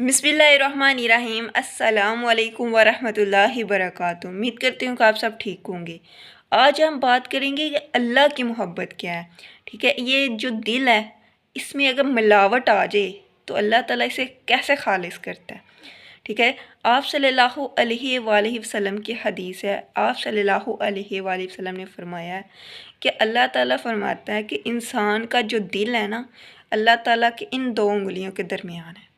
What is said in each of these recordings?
बिस्मिल्लाहिर्रहमानिर्रहीम। अस्सलाम वालेकुम वरहमतुल्लाहि वबरकातुहू। उम्मीद करती हूँ कि आप सब ठीक होंगे। आज हम बात करेंगे कि अल्लाह की मोहब्बत क्या है। ठीक है, ये जो दिल है इसमें अगर मिलावट आ जाए तो अल्लाह ताला इसे कैसे खालिस करता है। ठीक है, आप सल्लल्लाहु अलैहि वसल्लम की हदीस है। आप सल्लल्लाहु अलैहि वसल्लम ने फरमाया है कि अल्लाह ताला फरमाता है कि इंसान का जो दिल है ना, अल्लाह ताला की इन दो उंगलियों के दरमियान है।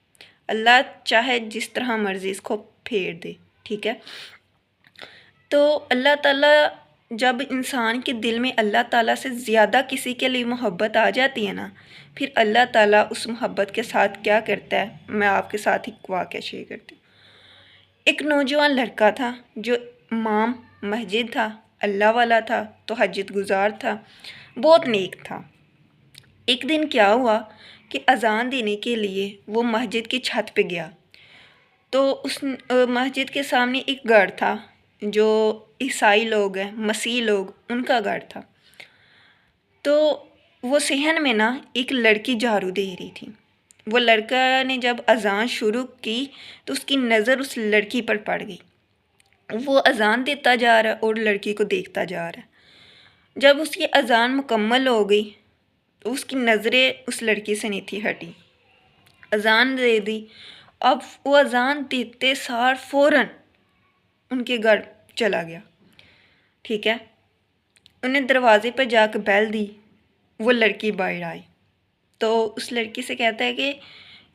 अल्लाह चाहे जिस तरह मर्ज़ी इसको फेर दे। ठीक है, तो अल्लाह ताला जब इंसान के दिल में अल्लाह ताला से ज़्यादा किसी के लिए मोहब्बत आ जाती है ना, फिर अल्लाह ताला उस मोहब्बत के साथ क्या करता है, मैं आपके साथ एक वाक़या शेयर करती हूँ। एक नौजवान लड़का था जो इमाम मस्जिद था, अल्लाह वाला था, तो हज्जत गुज़ार था, बहुत नेक था। एक दिन क्या हुआ कि अज़ान देने के लिए वो मस्जिद की छत पे गया, तो उस मस्जिद के सामने एक घर था जो ईसाई लोग हैं, मसीह लोग, उनका घर था। तो वो सहन में ना एक लड़की झाड़ू दे रही थी। वो लड़का ने जब अज़ान शुरू की तो उसकी नज़र उस लड़की पर पड़ गई। वो अज़ान देता जा रहा है और लड़की को देखता जा रहा है। जब उसकी अज़ान मुकम्मल हो गई तो उसकी नज़रें उस लड़की से नहीं थी हटी। अज़ान दे दी। अब वो अज़ान देते सार फ़ौरन उनके घर चला गया। ठीक है, उन्हें दरवाज़े पर जाकर बैल दी। वो लड़की बाहर आई तो उस लड़की से कहता है कि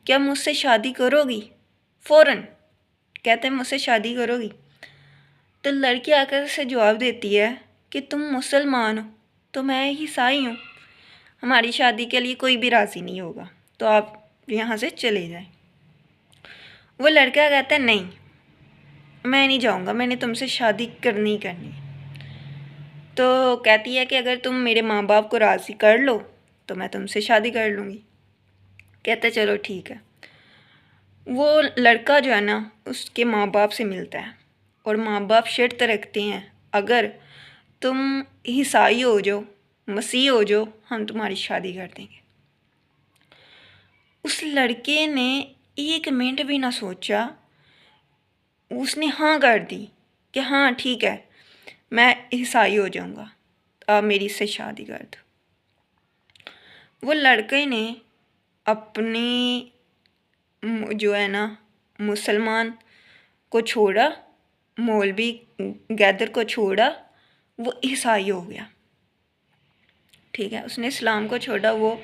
क्या मुझसे शादी करोगी। फ़ौरन कहते हैं मुझसे शादी करोगी। तो लड़की आकर से जवाब देती है कि तुम मुसलमान हो तो मैं ईसाई हूँ, हमारी शादी के लिए कोई भी राज़ी नहीं होगा, तो आप यहाँ से चले जाएं। वो लड़का कहता है नहीं, मैं नहीं जाऊँगा, मैंने तुमसे शादी करनी ही करनी। तो कहती है कि अगर तुम मेरे माँ बाप को राज़ी कर लो तो मैं तुमसे शादी कर लूँगी। कहता है चलो ठीक है। वो लड़का जो है ना उसके माँ बाप से मिलता है और माँ बाप शर्त रखते हैं अगर तुम ईसाई हो जाओ, मसीह हो जाओ, हम तुम्हारी शादी कर देंगे। उस लड़के ने एक मिनट भी ना सोचा, उसने हाँ कर दी कि हाँ ठीक है, मैं ईसाई हो जाऊँगा, आप मेरी इससे शादी कर दो। वो लड़के ने अपनी जो है ना मुसलमान को छोड़ा, मौलवी गैदर को छोड़ा, वो ईसाई हो गया। ठीक है, उसने इस्लाम को छोड़ा, वो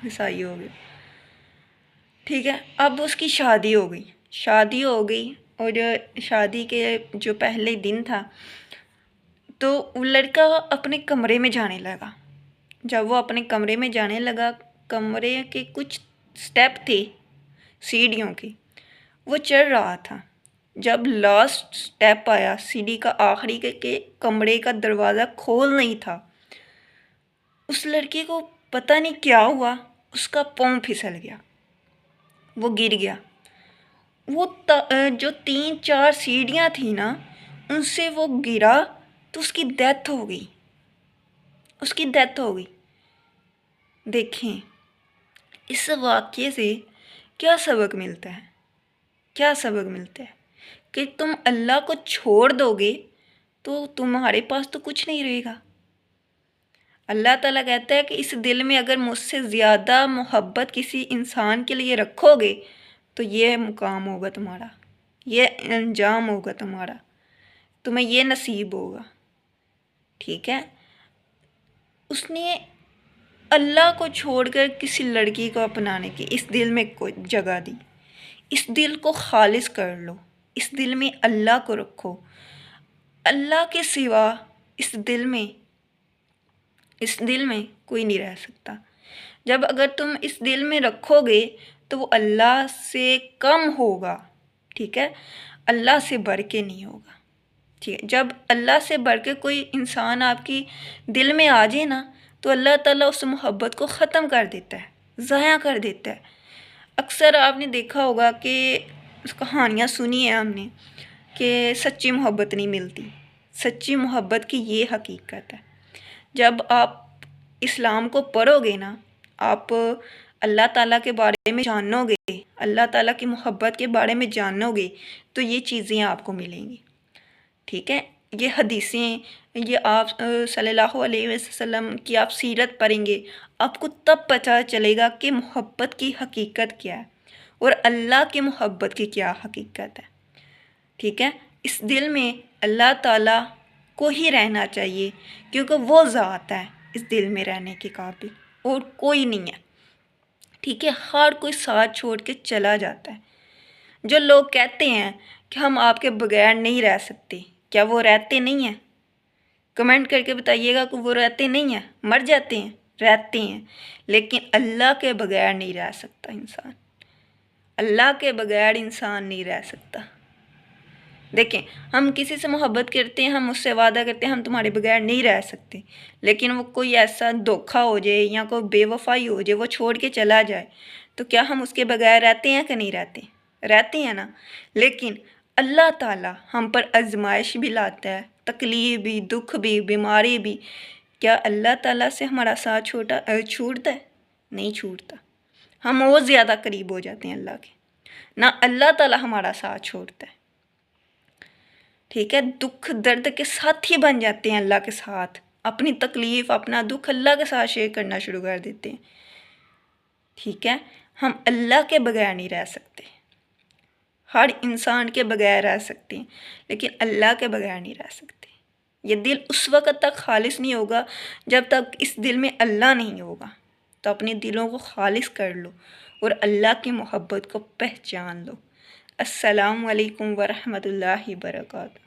ईसाई हो गया। ठीक है, अब उसकी शादी हो गई। शादी हो गई और शादी के जो पहले दिन था तो वो लड़का अपने कमरे में जाने लगा। जब वो अपने कमरे में जाने लगा, कमरे के कुछ स्टेप थे सीढ़ियों के, वो चढ़ रहा था। जब लास्ट स्टेप आया सीढ़ी का, आखिरी के कमरे का दरवाज़ा खोल नहीं था, उस लड़के को पता नहीं क्या हुआ, उसका पाँव फिसल गया, वो गिर गया। वो जो 3-4 सीढ़ियाँ थी ना उनसे वो गिरा तो उसकी डेथ हो गई, उसकी डेथ हो गई। देखें इस वाक़ये से क्या सबक मिलता है, क्या सबक मिलता है कि तुम अल्लाह को छोड़ दोगे तो तुम्हारे पास तो कुछ नहीं रहेगा। अल्लाह ताला कहता है कि इस दिल में अगर मुझसे ज़्यादा मोहब्बत किसी इंसान के लिए रखोगे तो ये मुकाम होगा तुम्हारा, ये अंजाम होगा तुम्हारा, तुम्हें ये नसीब होगा। ठीक है, उसने अल्लाह को छोड़कर किसी लड़की को अपनाने की इस दिल में कोई जगह दी। इस दिल को खालिस कर लो, इस दिल में अल्लाह को रखो। अल्लाह के सिवा इस दिल में कोई नहीं रह सकता। जब अगर तुम इस दिल में रखोगे तो वो अल्लाह से कम होगा। ठीक है, अल्लाह से बढ़ के नहीं होगा। ठीक है, जब अल्लाह से बढ़ के कोई इंसान आपकी दिल में आ जाए ना तो अल्लाह ताला उस मोहब्बत को ख़त्म कर देता है, ज़ाया कर देता है। अक्सर आपने देखा होगा कि कहानियाँ सुनी है हमने कि सच्ची मोहब्बत नहीं मिलती। सच्ची मोहब्बत की ये हकीकत है। जब आप इस्लाम को पढ़ोगे ना, आप اللہ تعالیٰ کے بارے میں جانو گے، اللہ تعالیٰ کی محبت کے بارے میں جانو گے تو یہ چیزیں آپ کو ملیں گی، ٹھیک ہے۔ یہ حدیثیں، یہ آپ صلی اللہ علیہ وسلم کی آپ سیرت پڑھیں گے، آپ کو تب پتہ چلے گا کہ محبت کی حقیقت کیا ہے اور اللہ کی محبت کی کیا حقیقت ہے، ٹھیک ہے۔ اس دل میں اللہ تعالیٰ کو ہی رہنا چاہیے، کیونکہ وہ ذات ہے اس دل میں رہنے کے قابل، اور کوئی نہیں ہے، ٹھیک ہے۔ ہر کوئی ساتھ چھوڑ کے چلا جاتا ہے۔ جو لوگ کہتے ہیں کہ ہم آپ کے بغیر نہیں رہ سکتے، کیا وہ رہتے نہیں ہیں؟ کمنٹ کر کے بتائیے گا کہ وہ رہتے نہیں ہیں، مر جاتے ہیں، رہتے ہیں، لیکن اللہ کے بغیر نہیں رہ سکتا انسان، اللہ کے بغیر انسان نہیں رہ سکتا۔ دیکھیں، ہم کسی سے محبت کرتے ہیں، ہم اس سے وعدہ کرتے ہیں ہم تمہارے بغیر نہیں رہ سکتے، لیکن وہ کوئی ایسا دھوکہ ہو جائے یا کوئی بے وفائی ہو جائے، وہ چھوڑ کے چلا جائے، تو کیا ہم اس کے بغیر رہتے ہیں کہ نہیں رہتے؟ رہتے ہیں نا۔ لیکن اللہ تعالیٰ ہم پر آزمائش بھی لاتا ہے، تکلیف بھی، دکھ بھی، بیماری بھی، کیا اللہ تعالیٰ سے ہمارا ساتھ چھوٹتا ہے؟ نہیں چھوٹتا، ہم اور زیادہ قریب ہو جاتے ہیں اللہ کے، نہ اللہ تعالیٰ ہمارا ساتھ چھوڑتا ہے، ٹھیک ہے۔ دکھ درد کے ساتھی بن جاتے ہیں اللہ کے ساتھ، اپنی تکلیف، اپنا دکھ اللہ کے ساتھ شیئر کرنا شروع کر دیتے ہیں، ٹھیک ہے۔ ہم اللہ کے بغیر نہیں رہ سکتے، ہر انسان کے بغیر رہ سکتے ہیں، لیکن اللہ کے بغیر نہیں رہ سکتے۔ یہ دل اس وقت تک خالص نہیں ہوگا جب تک اس دل میں اللہ نہیں ہوگا، تو اپنے دلوں کو خالص کر لو اور اللہ کی محبت کو پہچان لو۔ السلام علیکم ورحمۃ اللہ وبرکاتہ۔